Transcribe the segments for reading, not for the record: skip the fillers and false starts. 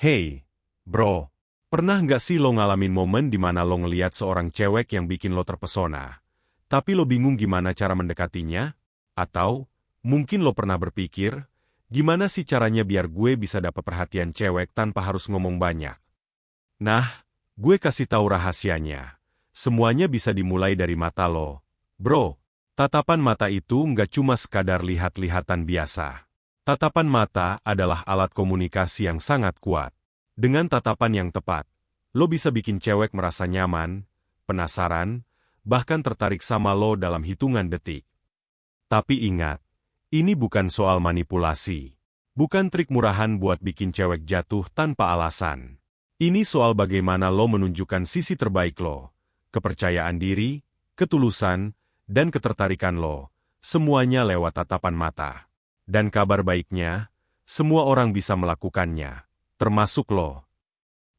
Hey, bro. Pernah nggak sih lo ngalamin momen di mana lo ngeliat seorang cewek yang bikin lo terpesona, tapi lo bingung gimana cara mendekatinya? Atau, mungkin lo pernah berpikir, gimana sih caranya biar gue bisa dapat perhatian cewek tanpa harus ngomong banyak? Nah, gue kasih tahu rahasianya. Semuanya bisa dimulai dari mata lo. Bro, tatapan mata itu nggak cuma sekadar lihat-lihatan biasa. Tatapan mata adalah alat komunikasi yang sangat kuat. Dengan tatapan yang tepat, lo bisa bikin cewek merasa nyaman, penasaran, bahkan tertarik sama lo dalam hitungan detik. Tapi ingat, ini bukan soal manipulasi. Bukan trik murahan buat bikin cewek jatuh tanpa alasan. Ini soal bagaimana lo menunjukkan sisi terbaik lo, kepercayaan diri, ketulusan, dan ketertarikan lo, semuanya lewat tatapan mata. Dan kabar baiknya, semua orang bisa melakukannya, termasuk lo.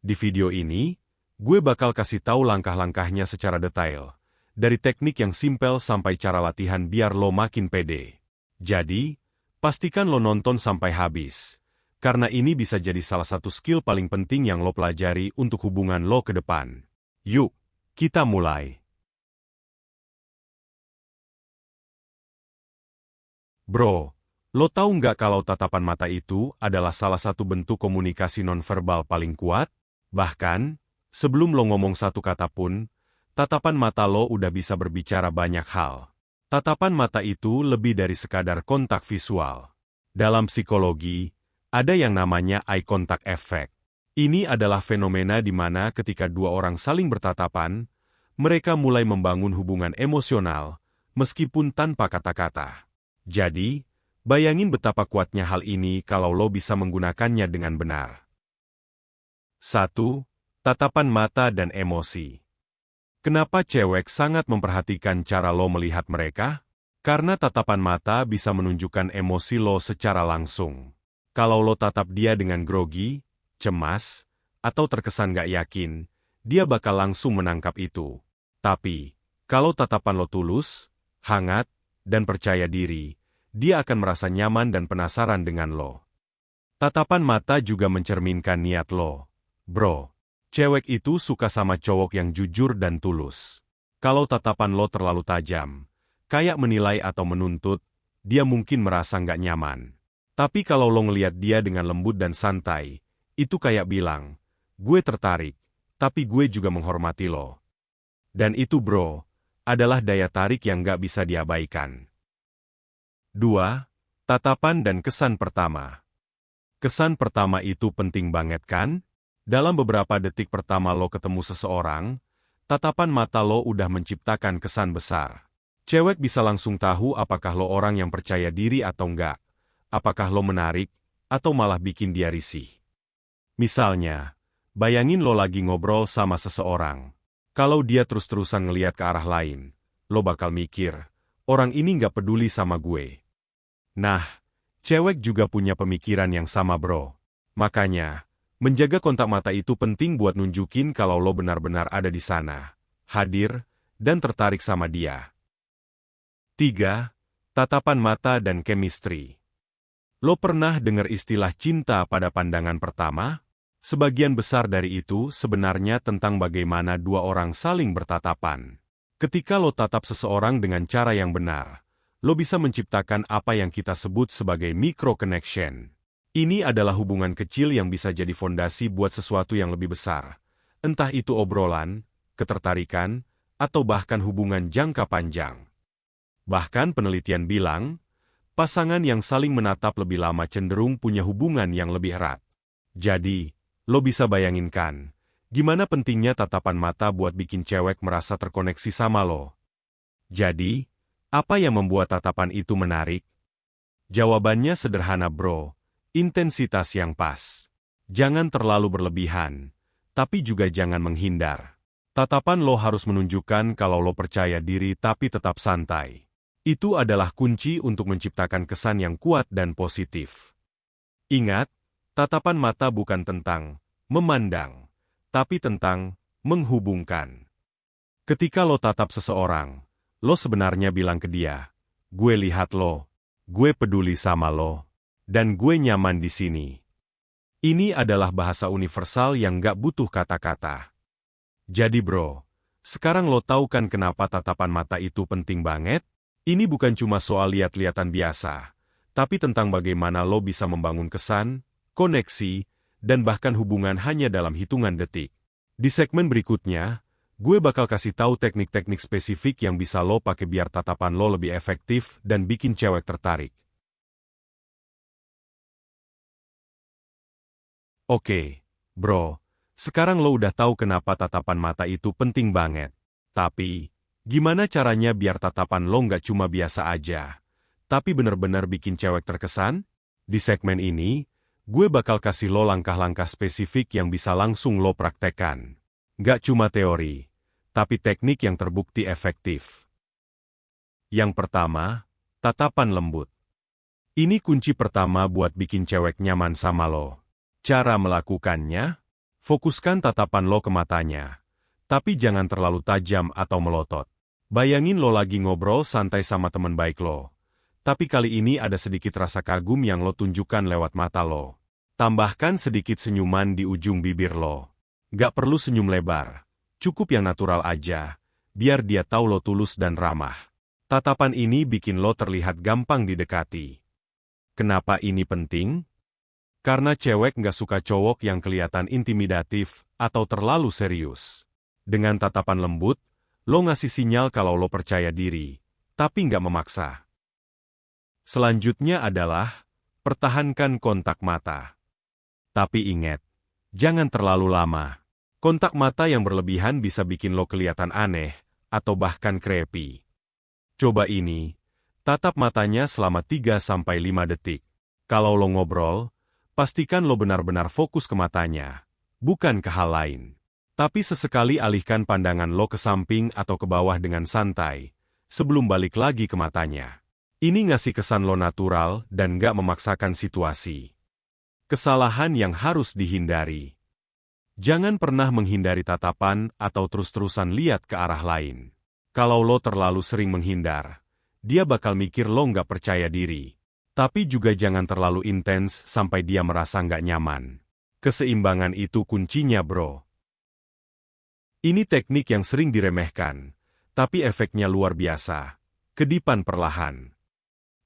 Di video ini, gue bakal kasih tahu langkah-langkahnya secara detail, dari teknik yang simpel sampai cara latihan biar lo makin pede. Jadi, pastikan lo nonton sampai habis, karena ini bisa jadi salah satu skill paling penting yang lo pelajari untuk hubungan lo ke depan. Yuk, kita mulai. Bro, lo tahu nggak kalau tatapan mata itu adalah salah satu bentuk komunikasi nonverbal paling kuat? Bahkan, sebelum lo ngomong satu kata pun, tatapan mata lo udah bisa berbicara banyak hal. Tatapan mata itu lebih dari sekadar kontak visual. Dalam psikologi, ada yang namanya eye contact effect. Ini adalah fenomena di mana ketika dua orang saling bertatapan, mereka mulai membangun hubungan emosional, meskipun tanpa kata-kata. Jadi, bayangin betapa kuatnya hal ini kalau lo bisa menggunakannya dengan benar. 1. Tatapan mata dan emosi. Kenapa cewek sangat memperhatikan cara lo melihat mereka? Karena tatapan mata bisa menunjukkan emosi lo secara langsung. Kalau lo tatap dia dengan grogi, cemas, atau terkesan gak yakin, dia bakal langsung menangkap itu. Tapi, kalau tatapan lo tulus, hangat, dan percaya diri, dia akan merasa nyaman dan penasaran dengan lo. Tatapan mata juga mencerminkan niat lo. Bro, cewek itu suka sama cowok yang jujur dan tulus. Kalau tatapan lo terlalu tajam, kayak menilai atau menuntut, dia mungkin merasa nggak nyaman. Tapi kalau lo ngeliat dia dengan lembut dan santai, itu kayak bilang, gue tertarik, tapi gue juga menghormati lo. Dan itu bro, adalah daya tarik yang nggak bisa diabaikan. 2. Tatapan dan kesan pertama. Kesan pertama itu penting banget kan? Dalam beberapa detik pertama lo ketemu seseorang, tatapan mata lo udah menciptakan kesan besar. Cewek bisa langsung tahu apakah lo orang yang percaya diri atau enggak, apakah lo menarik, atau malah bikin dia risih. Misalnya, bayangin lo lagi ngobrol sama seseorang. Kalau dia terus-terusan ngeliat ke arah lain, lo bakal mikir, orang ini nggak peduli sama gue. Nah, cewek juga punya pemikiran yang sama bro. Makanya, menjaga kontak mata itu penting buat nunjukin kalau lo benar-benar ada di sana, hadir, dan tertarik sama dia. 3. Tatapan mata dan chemistry. Lo pernah dengar istilah cinta pada pandangan pertama? Sebagian besar dari itu sebenarnya tentang bagaimana dua orang saling bertatapan. Ketika lo tatap seseorang dengan cara yang benar, lo bisa menciptakan apa yang kita sebut sebagai micro connection. Ini adalah hubungan kecil yang bisa jadi fondasi buat sesuatu yang lebih besar. Entah itu obrolan, ketertarikan, atau bahkan hubungan jangka panjang. Bahkan penelitian bilang, pasangan yang saling menatap lebih lama cenderung punya hubungan yang lebih erat. Jadi, lo bisa bayangin kan, gimana pentingnya tatapan mata buat bikin cewek merasa terkoneksi sama lo. Jadi, apa yang membuat tatapan itu menarik? Jawabannya sederhana bro. Intensitas yang pas. Jangan terlalu berlebihan, tapi juga jangan menghindar. Tatapan lo harus menunjukkan kalau lo percaya diri tapi tetap santai. Itu adalah kunci untuk menciptakan kesan yang kuat dan positif. Ingat, tatapan mata bukan tentang memandang, tapi tentang menghubungkan. Ketika lo tatap seseorang, lo sebenarnya bilang ke dia, gue lihat lo, gue peduli sama lo. Dan gue nyaman di sini. Ini adalah bahasa universal yang nggak butuh kata-kata. Jadi bro, sekarang lo tahu kan kenapa tatapan mata itu penting banget? Ini bukan cuma soal lihat-lihatan biasa, tapi tentang bagaimana lo bisa membangun kesan, koneksi, dan bahkan hubungan hanya dalam hitungan detik. Di segmen berikutnya, gue bakal kasih tahu teknik-teknik spesifik yang bisa lo pakai biar tatapan lo lebih efektif dan bikin cewek tertarik. Oke, bro, sekarang lo udah tahu kenapa tatapan mata itu penting banget. Tapi, gimana caranya biar tatapan lo nggak cuma biasa aja, tapi bener-bener bikin cewek terkesan? Di segmen ini, gue bakal kasih lo langkah-langkah spesifik yang bisa langsung lo praktekkan. Nggak cuma teori, tapi teknik yang terbukti efektif. Yang pertama, tatapan lembut. Ini kunci pertama buat bikin cewek nyaman sama lo. Cara melakukannya, fokuskan tatapan lo ke matanya, tapi jangan terlalu tajam atau melotot. Bayangin lo lagi ngobrol santai sama teman baik lo, tapi kali ini ada sedikit rasa kagum yang lo tunjukkan lewat mata lo. Tambahkan sedikit senyuman di ujung bibir lo. Gak perlu senyum lebar, cukup yang natural aja, biar dia tahu lo tulus dan ramah. Tatapan ini bikin lo terlihat gampang didekati. Kenapa ini penting? Karena cewek nggak suka cowok yang kelihatan intimidatif atau terlalu serius. Dengan tatapan lembut, lo ngasih sinyal kalau lo percaya diri, tapi nggak memaksa. Selanjutnya adalah, pertahankan kontak mata. Tapi ingat, jangan terlalu lama. Kontak mata yang berlebihan bisa bikin lo kelihatan aneh, atau bahkan creepy. Coba ini, tatap matanya selama 3-5 detik. Kalau lo ngobrol, pastikan lo benar-benar fokus ke matanya, bukan ke hal lain. Tapi sesekali alihkan pandangan lo ke samping atau ke bawah dengan santai, sebelum balik lagi ke matanya. Ini ngasih kesan lo natural dan gak memaksakan situasi. Kesalahan yang harus dihindari. Jangan pernah menghindari tatapan atau terus-terusan lihat ke arah lain. Kalau lo terlalu sering menghindar, dia bakal mikir lo nggak percaya diri. Tapi juga jangan terlalu intens sampai dia merasa nggak nyaman. Keseimbangan itu kuncinya bro. Ini teknik yang sering diremehkan, tapi efeknya luar biasa. Kedipan perlahan.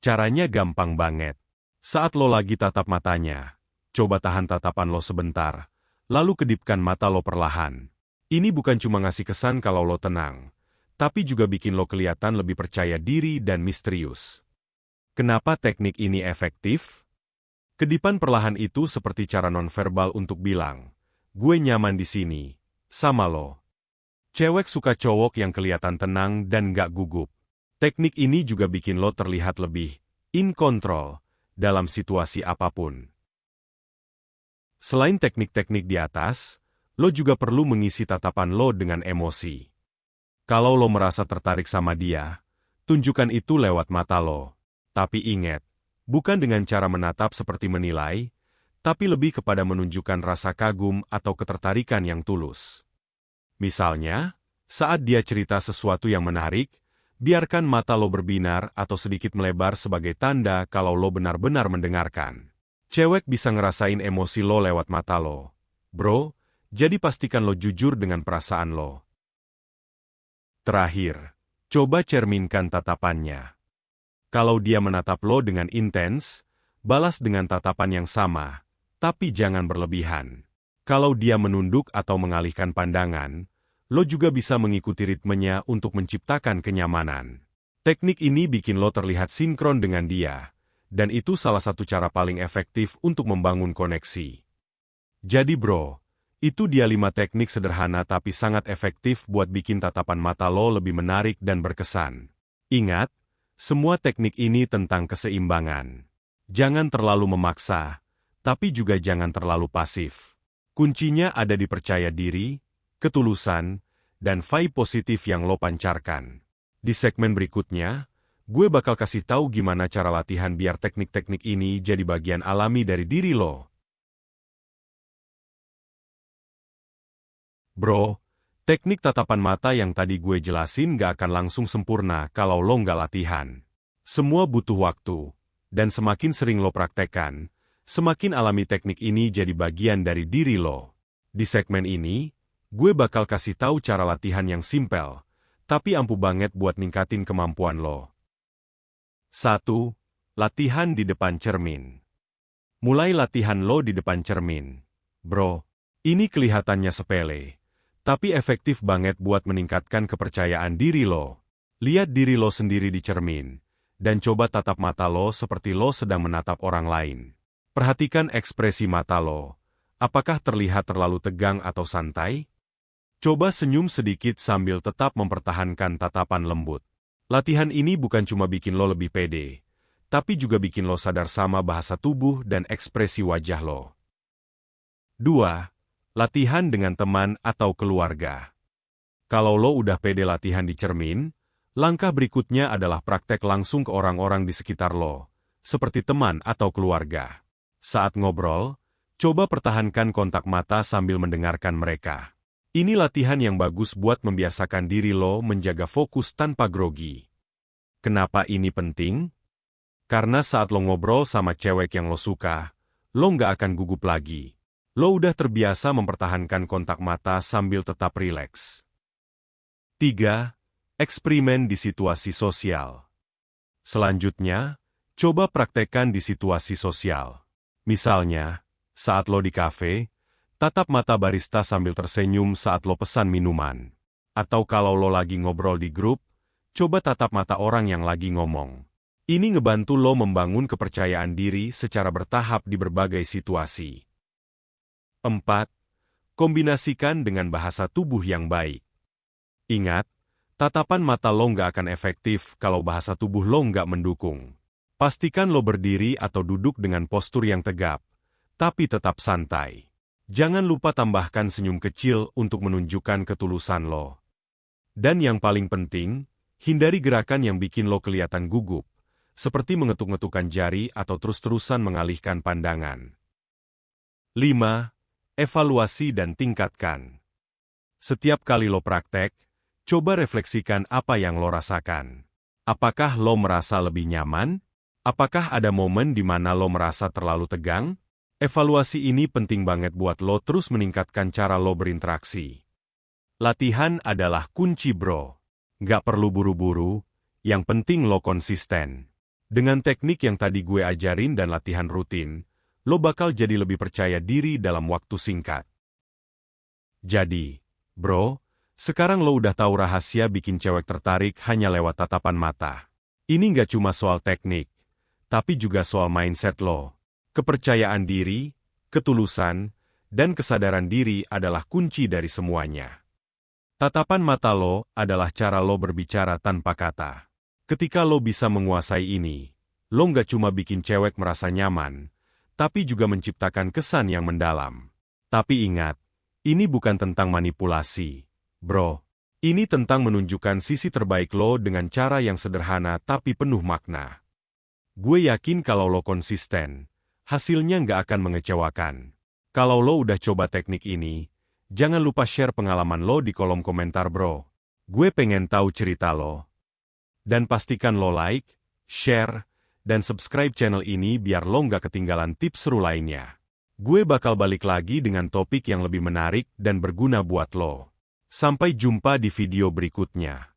Caranya gampang banget. Saat lo lagi tatap matanya, coba tahan tatapan lo sebentar, lalu kedipkan mata lo perlahan. Ini bukan cuma ngasih kesan kalau lo tenang, tapi juga bikin lo kelihatan lebih percaya diri dan misterius. Kenapa teknik ini efektif? Kedipan perlahan itu seperti cara nonverbal untuk bilang, gue nyaman di sini, sama lo. Cewek suka cowok yang kelihatan tenang dan gak gugup. Teknik ini juga bikin lo terlihat lebih in control dalam situasi apapun. Selain teknik-teknik di atas, lo juga perlu mengisi tatapan lo dengan emosi. Kalau lo merasa tertarik sama dia, tunjukkan itu lewat mata lo. Tapi ingat, bukan dengan cara menatap seperti menilai, tapi lebih kepada menunjukkan rasa kagum atau ketertarikan yang tulus. Misalnya, saat dia cerita sesuatu yang menarik, biarkan mata lo berbinar atau sedikit melebar sebagai tanda kalau lo benar-benar mendengarkan. Cewek bisa ngerasain emosi lo lewat mata lo. Bro, jadi pastikan lo jujur dengan perasaan lo. Terakhir, coba cerminkan tatapannya. Kalau dia menatap lo dengan intens, balas dengan tatapan yang sama, tapi jangan berlebihan. Kalau dia menunduk atau mengalihkan pandangan, lo juga bisa mengikuti ritmenya untuk menciptakan kenyamanan. Teknik ini bikin lo terlihat sinkron dengan dia, dan itu salah satu cara paling efektif untuk membangun koneksi. Jadi bro, itu dia 5 teknik sederhana tapi sangat efektif buat bikin tatapan mata lo lebih menarik dan berkesan. Ingat, semua teknik ini tentang keseimbangan. Jangan terlalu memaksa, tapi juga jangan terlalu pasif. Kuncinya ada di percaya diri, ketulusan, dan vibe positif yang lo pancarkan. Di segmen berikutnya, gue bakal kasih tahu gimana cara latihan biar teknik-teknik ini jadi bagian alami dari diri lo. Bro, teknik tatapan mata yang tadi gue jelasin gak akan langsung sempurna kalau lo nggak latihan. Semua butuh waktu, dan semakin sering lo praktekkan, Semakin alami teknik ini jadi bagian dari diri lo. Di segmen ini, gue bakal kasih tahu cara latihan yang simpel, tapi ampuh banget buat ningkatin kemampuan lo. 1. Latihan di depan cermin. Mulai latihan lo di depan cermin. Bro, ini kelihatannya sepele, tapi efektif banget buat meningkatkan kepercayaan diri lo. Lihat diri lo sendiri di cermin, dan coba tatap mata lo seperti lo sedang menatap orang lain. Perhatikan ekspresi mata lo. Apakah terlihat terlalu tegang atau santai? Coba senyum sedikit sambil tetap mempertahankan tatapan lembut. Latihan ini bukan cuma bikin lo lebih pede, tapi juga bikin lo sadar sama bahasa tubuh dan ekspresi wajah lo. 2. Latihan dengan teman atau keluarga. Kalau lo udah pede latihan di cermin, langkah berikutnya adalah praktek langsung ke orang-orang di sekitar lo, seperti teman atau keluarga. Saat ngobrol, coba pertahankan kontak mata sambil mendengarkan mereka. Ini latihan yang bagus buat membiasakan diri lo menjaga fokus tanpa grogi. Kenapa ini penting? Karena saat lo ngobrol sama cewek yang lo suka, lo nggak akan gugup lagi. Lo udah terbiasa mempertahankan kontak mata sambil tetap rileks. 3. Eksperimen di situasi sosial. Selanjutnya, coba praktekkan di situasi sosial. Misalnya, saat lo di kafe, tatap mata barista sambil tersenyum saat lo pesan minuman. Atau kalau lo lagi ngobrol di grup, coba tatap mata orang yang lagi ngomong. Ini ngebantu lo membangun kepercayaan diri secara bertahap di berbagai situasi. 4. Kombinasikan dengan bahasa tubuh yang baik. Ingat, tatapan mata lo nggak akan efektif kalau bahasa tubuh lo nggak mendukung. Pastikan lo berdiri atau duduk dengan postur yang tegap, tapi tetap santai. Jangan lupa tambahkan senyum kecil untuk menunjukkan ketulusan lo. Dan yang paling penting, hindari gerakan yang bikin lo kelihatan gugup, seperti mengetuk-ngetukkan jari atau terus-terusan mengalihkan pandangan. 5. Evaluasi dan tingkatkan. Setiap kali lo praktek, coba refleksikan apa yang lo rasakan. Apakah lo merasa lebih nyaman? Apakah ada momen di mana lo merasa terlalu tegang? Evaluasi ini penting banget buat lo terus meningkatkan cara lo berinteraksi. Latihan adalah kunci bro. Nggak perlu buru-buru, yang penting lo konsisten. Dengan teknik yang tadi gue ajarin dan latihan rutin, lo bakal jadi lebih percaya diri dalam waktu singkat. Jadi, bro, sekarang lo udah tahu rahasia bikin cewek tertarik hanya lewat tatapan mata. Ini nggak cuma soal teknik, tapi juga soal mindset lo. Kepercayaan diri, ketulusan, dan kesadaran diri adalah kunci dari semuanya. Tatapan mata lo adalah cara lo berbicara tanpa kata. Ketika lo bisa menguasai ini, lo nggak cuma bikin cewek merasa nyaman, tapi juga menciptakan kesan yang mendalam. Tapi ingat, ini bukan tentang manipulasi, bro. Ini tentang menunjukkan sisi terbaik lo dengan cara yang sederhana tapi penuh makna. Gue yakin kalau lo konsisten, hasilnya nggak akan mengecewakan. Kalau lo udah coba teknik ini, jangan lupa share pengalaman lo di kolom komentar bro. Gue pengen tahu cerita lo. Dan pastikan lo like, share, dan subscribe channel ini biar lo nggak ketinggalan tips seru lainnya. Gue bakal balik lagi dengan topik yang lebih menarik dan berguna buat lo. Sampai jumpa di video berikutnya.